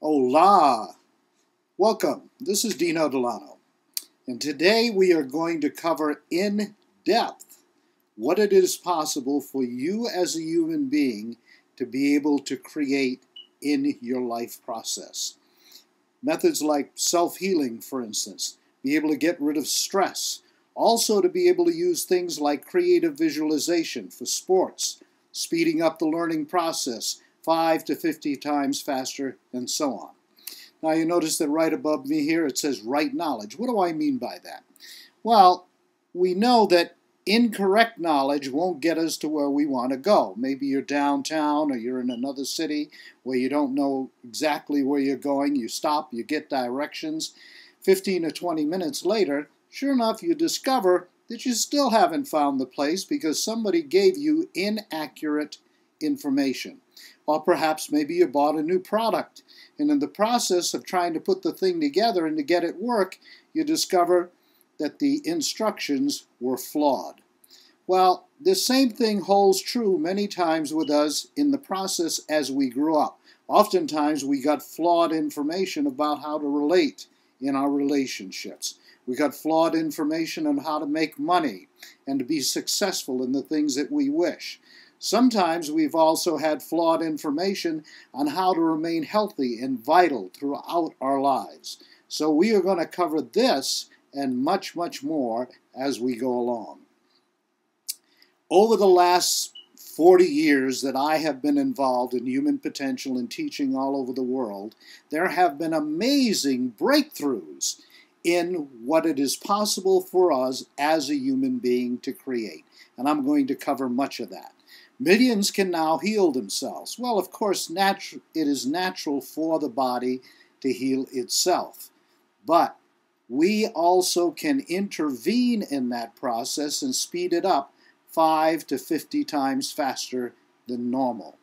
Hola! Welcome. This is Dino Delano, and today we are going to cover in depth what it is possible for you as a human being to be able to create in your life process. Methods like self-healing, for instance, be able to get rid of stress, also to be able to use things like creative visualization for sports, speeding up the learning process 5 to 50 times faster, and so on. Now you notice that right above me here it says right knowledge. What do I mean by that? Well, we know that incorrect knowledge won't get us to where we want to go. Maybe you're downtown or you're in another city where you don't know exactly where you're going. You stop, you get directions. 15 or 20 minutes later, sure enough, you discover that you still haven't found the place because somebody gave you inaccurate information. Or perhaps maybe you bought a new product, and in the process of trying to put the thing together and to get it work, you discover that the instructions were flawed. Well, the same thing holds true many times with us in the process as we grew up. Oftentimes we got flawed information about how to relate in our relationships. We got flawed information on how to make money and to be successful in the things that we wish. Sometimes we've also had flawed information on how to remain healthy and vital throughout our lives. So we are going to cover this and much, much more as we go along. Over the last 40 years that I have been involved in human potential and teaching all over the world, there have been amazing breakthroughs in what it is possible for us as a human being to create. And I'm going to cover much of that. Millions can now heal themselves. Well, of course, it is natural for the body to heal itself. But we also can intervene in that process and speed it up 5 to 50 times faster than normal.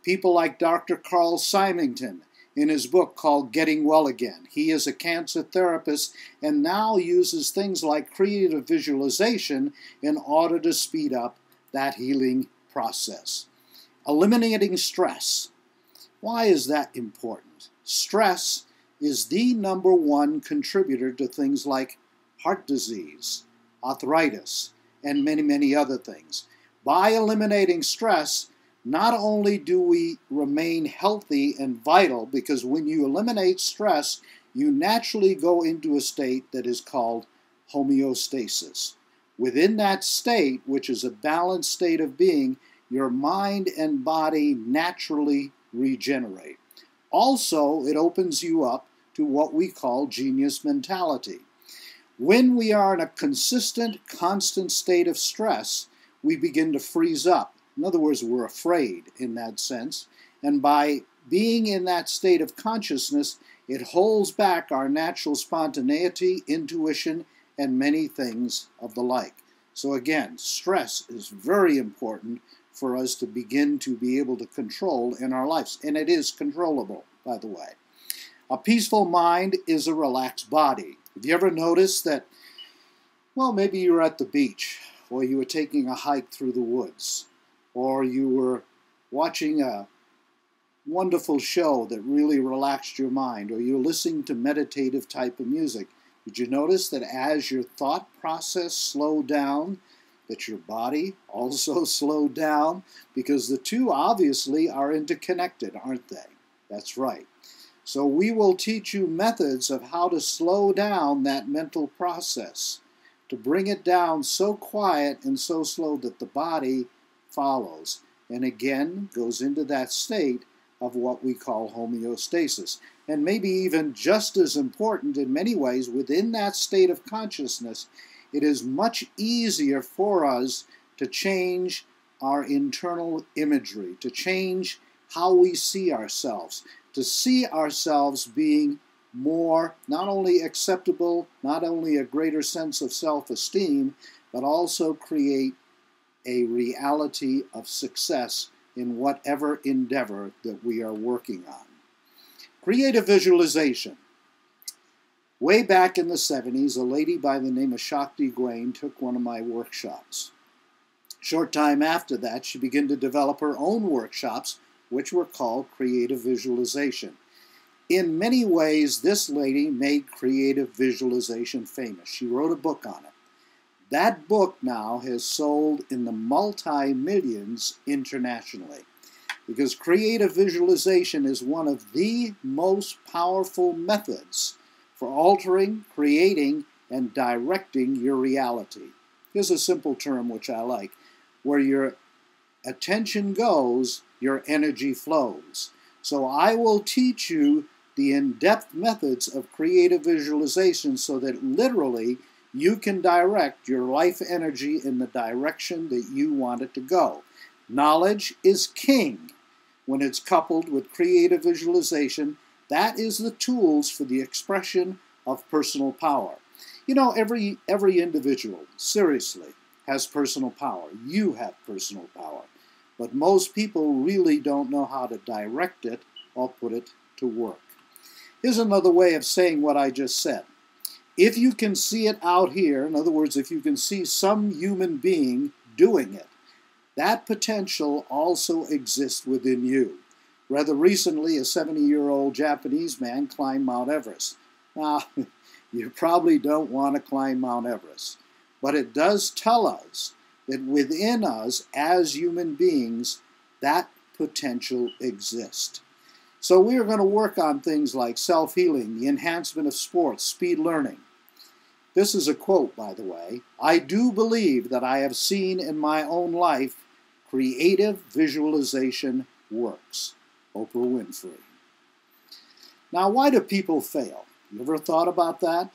People like Dr. Carl Symington in his book called Getting Well Again. He is a cancer therapist and now uses things like creative visualization in order to speed up that healing process. Eliminating stress. Why is that important? Stress is the #1 contributor to things like heart disease, arthritis, and many, many other things. By eliminating stress, not only do we remain healthy and vital, because when you eliminate stress, you naturally go into a state that is called homeostasis. Within that state, which is a balanced state of being, your mind and body naturally regenerate. Also, it opens you up to what we call genius mentality. When we are in a consistent, constant state of stress, we begin to freeze up. In other words, we're afraid in that sense. And by being in that state of consciousness, it holds back our natural spontaneity, intuition, and many things of the like. So again, stress is very important for us to begin to be able to control in our lives. And it is controllable, by the way. A peaceful mind is a relaxed body. Have you ever noticed that, well, maybe you were at the beach, or you were taking a hike through the woods, or you were watching a wonderful show that really relaxed your mind, or you're listening to meditative type of music. Did you notice that as your thought process slowed down, that your body also slowed down? Because the two obviously are interconnected, aren't they? That's right. So we will teach you methods of how to slow down that mental process, to bring it down so quiet and so slow that the body follows, and again goes into that state of what we call homeostasis. And maybe even just as important in many ways, within that state of consciousness, it is much easier for us to change our internal imagery, to change how we see ourselves, to see ourselves being more not only acceptable, not only a greater sense of self-esteem, but also create a reality of success in whatever endeavor that we are working on. Creative visualization. Way back in the 70s, a lady by the name of Shakti Gawain took one of my workshops. Short time after that, she began to develop her own workshops, which were called creative visualization. In many ways, this lady made creative visualization famous. She wrote a book on it. That book now has sold in the multi-millions internationally, because creative visualization is one of the most powerful methods for altering, creating, and directing your reality. Here's a simple term which I like. Where your attention goes, your energy flows. So I will teach you the in-depth methods of creative visualization so that literally you can direct your life energy in the direction that you want it to go. Knowledge is king. When it's coupled with creative visualization, that is the tools for the expression of personal power. You know, every individual, seriously, has personal power. You have personal power. But most people really don't know how to direct it or put it to work. Here's another way of saying what I just said. If you can see it out here, in other words, if you can see some human being doing it, that potential also exists within you. Rather recently, a 70-year-old Japanese man climbed Mount Everest. Now, you probably don't want to climb Mount Everest, but it does tell us that within us, as human beings, that potential exists. So we are going to work on things like self-healing, the enhancement of sports, speed learning. This is a quote, by the way. I do believe that I have seen in my own life creative visualization works. Oprah Winfrey. Now, why do people fail? You ever thought about that?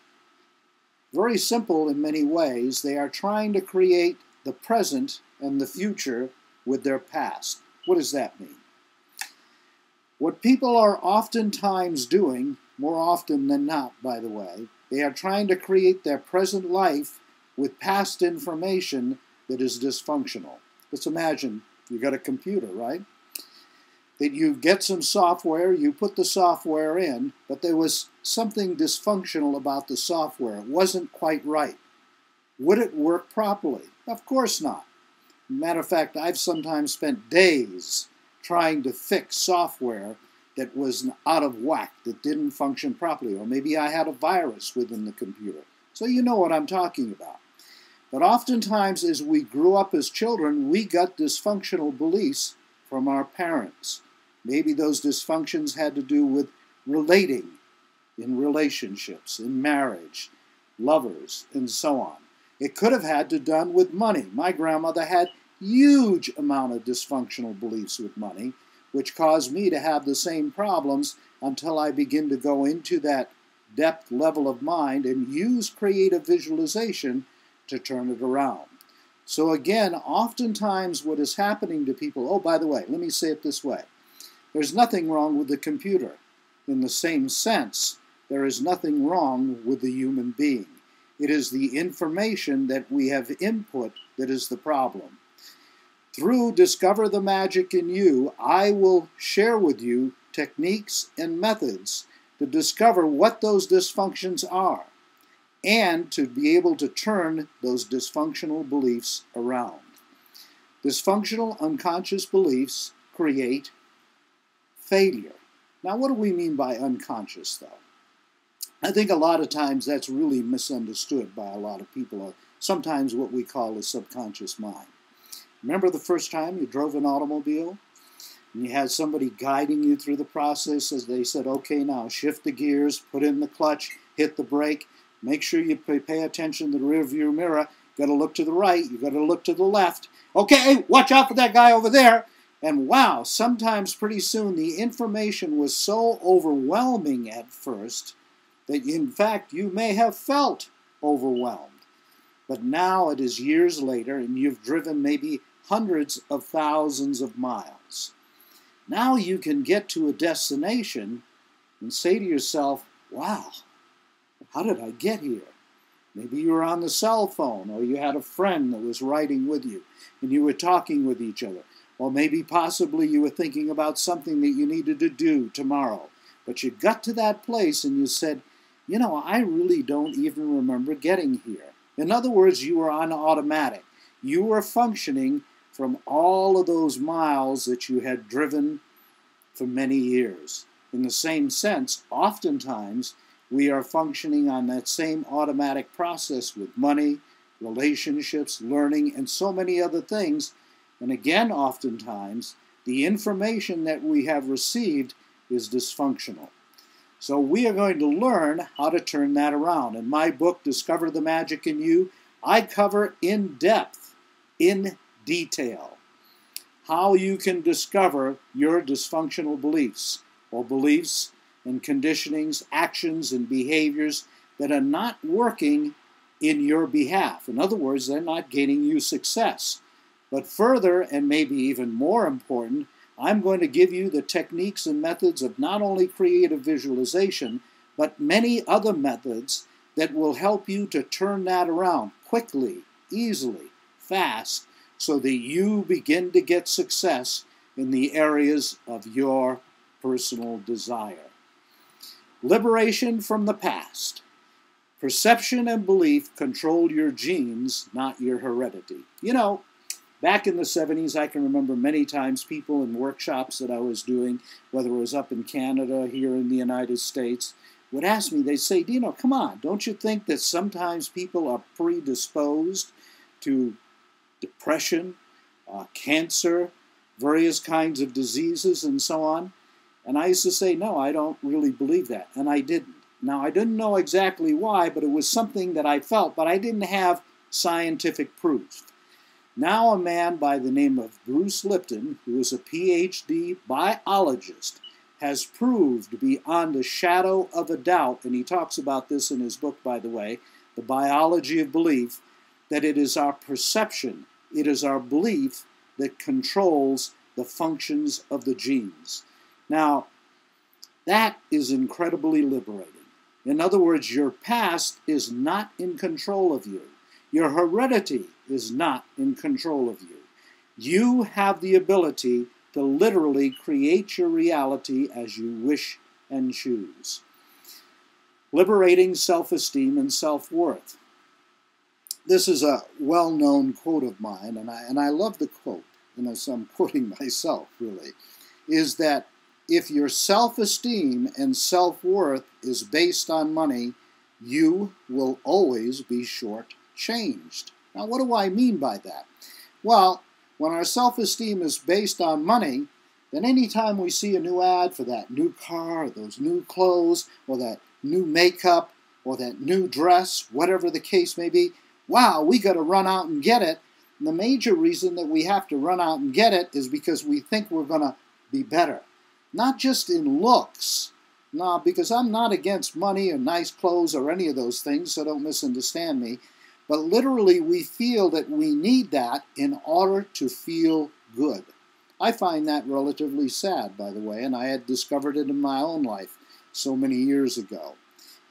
Very simple in many ways. They are trying to create the present and the future with their past. What does that mean? What people are oftentimes doing, more often than not, by the way, they are trying to create their present life with past information that is dysfunctional. Let's imagine you got a computer, right? That you get some software, you put the software in, but there was something dysfunctional about the software. It wasn't quite right. Would it work properly? Of course not. Matter of fact, I've sometimes spent days trying to fix software that was out of whack, that didn't function properly, or maybe I had a virus within the computer. So you know what I'm talking about. But oftentimes, as we grew up as children, we got dysfunctional beliefs from our parents. Maybe those dysfunctions had to do with relating in relationships, in marriage, lovers, and so on. It could have had to do with money. My grandmother had huge amount of dysfunctional beliefs with money, which caused me to have the same problems until I begin to go into that depth level of mind and use creative visualization to turn it around. So again, oftentimes what is happening to people, oh, by the way, let me say it this way. There's nothing wrong with the computer. In the same sense, there is nothing wrong with the human being. It is the information that we have input that is the problem. Through Discover the Magic in You, I will share with you techniques and methods to discover what those dysfunctions are and to be able to turn those dysfunctional beliefs around. Dysfunctional unconscious beliefs create failure. Now, what do we mean by unconscious, though? I think a lot of times that's really misunderstood by a lot of people, or sometimes what we call a subconscious mind. Remember the first time you drove an automobile and you had somebody guiding you through the process as they said, okay, now shift the gears, put in the clutch, hit the brake, make sure you pay attention to the rear view mirror, got to look to the right, you got to look to the left. Okay, watch out for that guy over there. And wow, sometimes pretty soon the information was so overwhelming at first that in fact you may have felt overwhelmed. But now it is years later and you've driven maybe hundreds of thousands of miles. Now you can get to a destination and say to yourself, wow, how did I get here? Maybe you were on the cell phone, or you had a friend that was riding with you and you were talking with each other. Or maybe possibly you were thinking about something that you needed to do tomorrow. But you got to that place and you said, you know, I really don't even remember getting here. In other words, you were on automatic. You were functioning from all of those miles that you had driven for many years. In the same sense, oftentimes we are functioning on that same automatic process with money, relationships, learning, and so many other things. And again, oftentimes, the information that we have received is dysfunctional. So we are going to learn how to turn that around. In my book, Discover the Magic in You, I cover in depth, in detail, how you can discover your dysfunctional beliefs or beliefs and conditionings, actions and behaviors that are not working in your behalf. In other words, they're not getting you success. But further, and maybe even more important, I'm going to give you the techniques and methods of not only creative visualization, but many other methods that will help you to turn that around quickly, easily, fast, so that you begin to get success in the areas of your personal desire. Liberation from the past. Perception and belief control your genes, not your heredity. You know, back in the 70s, I can remember many times people in workshops that I was doing, whether it was up in Canada, here in the United States, would ask me, they'd say, Dino, come on, don't you think that sometimes people are predisposed to depression, cancer, various kinds of diseases, and so on? And I used to say, no, I don't really believe that, and I didn't. Now, I didn't know exactly why, but it was something that I felt, but I didn't have scientific proof. Now a man by the name of Bruce Lipton, who is a PhD biologist, has proved beyond a shadow of a doubt, and he talks about this in his book, by the way, The Biology of Belief, that it is our perception, it is our belief that controls the functions of the genes. Now, that is incredibly liberating. In other words, your past is not in control of you. Your heredity is not in control of you. You have the ability to literally create your reality as you wish and choose. Liberating self-esteem and self-worth. This is a well-known quote of mine, and I love the quote, so I'm quoting myself, really, is that if your self-esteem and self-worth is based on money, you will always be short-changed. Now, what do I mean by that? Well, when our self-esteem is based on money, then anytime we see a new ad for that new car, or those new clothes, or that new makeup, or that new dress, whatever the case may be, wow, we got to run out and get it. And the major reason that we have to run out and get it is because we think we're going to be better. Not just in looks. No, because I'm not against money or nice clothes or any of those things, so don't misunderstand me. But literally, we feel that we need that in order to feel good. I find that relatively sad, by the way, and I had discovered it in my own life so many years ago.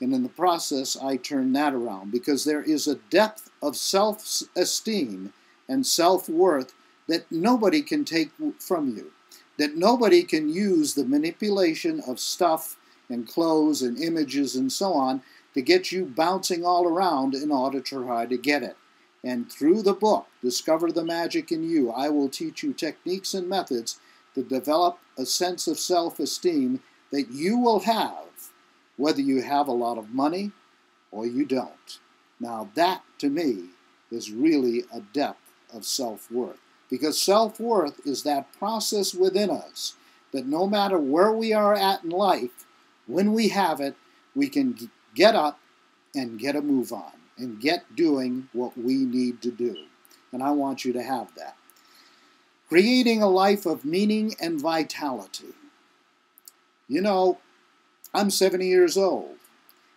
And in the process, I turned that around because there is a depth of self-esteem and self-worth that nobody can take from you, that nobody can use the manipulation of stuff and clothes and images and so on to get you bouncing all around in order to try to get it. And through the book, Discover the Magic in You, I will teach you techniques and methods to develop a sense of self-esteem that you will have whether you have a lot of money or you don't. Now that, to me, is really a depth of self-worth. Because self-worth is that process within us that no matter where we are at in life, when we have it, we can get up and get a move on and get doing what we need to do. And I want you to have that. Creating a life of meaning and vitality. You know, I'm 70 years old,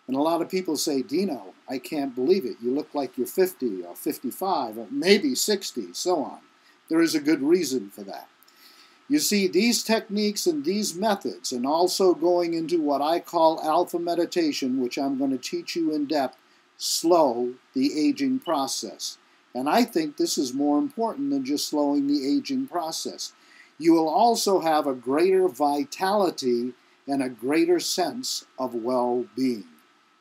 and a lot of people say, Dino, I can't believe it. You look like you're 50 or 55 or maybe 60, so on. There is a good reason for that. You see, these techniques and these methods, and also going into what I call alpha meditation, which I'm going to teach you in depth, slow the aging process. And I think this is more important than just slowing the aging process. You will also have a greater vitality and a greater sense of well-being.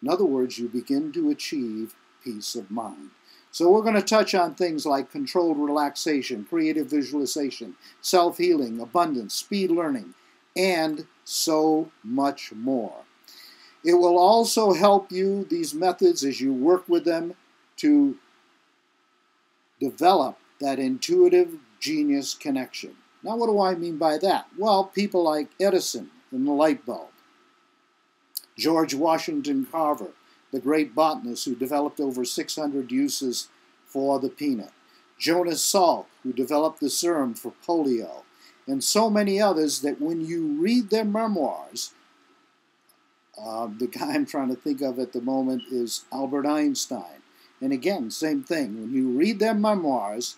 In other words, you begin to achieve peace of mind. So we're going to touch on things like controlled relaxation, creative visualization, self-healing, abundance, speed learning, and so much more. It will also help you, these methods, as you work with them, to develop that intuitive genius connection. Now, what do I mean by that? Well, people like Edison and the light bulb, George Washington Carver, the great botanist who developed over 600 uses for the peanut, Jonas Salk, who developed the serum for polio, and so many others that when you read their memoirs, the guy I'm trying to think of at the moment is Albert Einstein. And again, same thing. When you read their memoirs,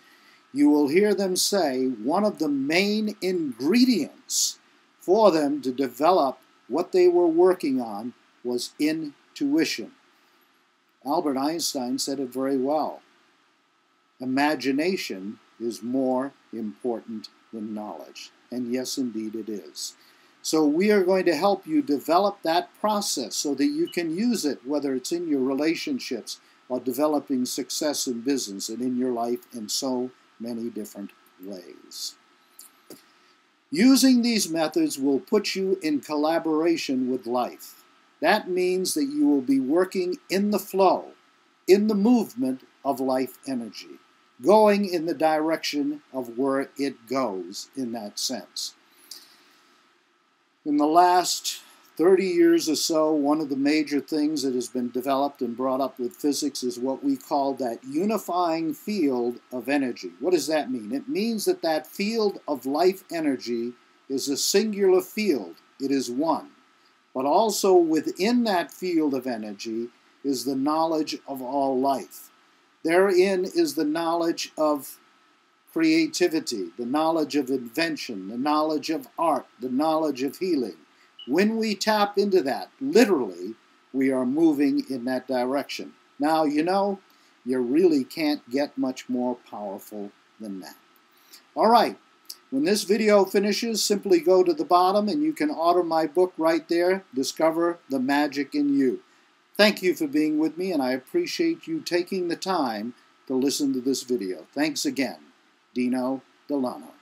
you will hear them say one of the main ingredients for them to develop what they were working on was intuition. Albert Einstein said it very well. Imagination is more important than knowledge. And yes, indeed it is. So we are going to help you develop that process so that you can use it, whether it's in your relationships or developing success in business and in your life in so many different ways. Using these methods will put you in collaboration with life. That means that you will be working in the flow, in the movement of life energy, going in the direction of where it goes in that sense. In the last 30 years or so, one of the major things that has been developed and brought up with physics is what we call that unifying field of energy. What does that mean? It means that that field of life energy is a singular field. It is one. But also within that field of energy is the knowledge of all life. Therein is the knowledge of creativity, the knowledge of invention, the knowledge of art, the knowledge of healing. When we tap into that, literally, we are moving in that direction. Now, you know, you really can't get much more powerful than that. All right, when this video finishes, simply go to the bottom and you can order my book right there, Discover the Magic in You. Thank you for being with me, and I appreciate you taking the time to listen to this video. Thanks again. Dino Delano.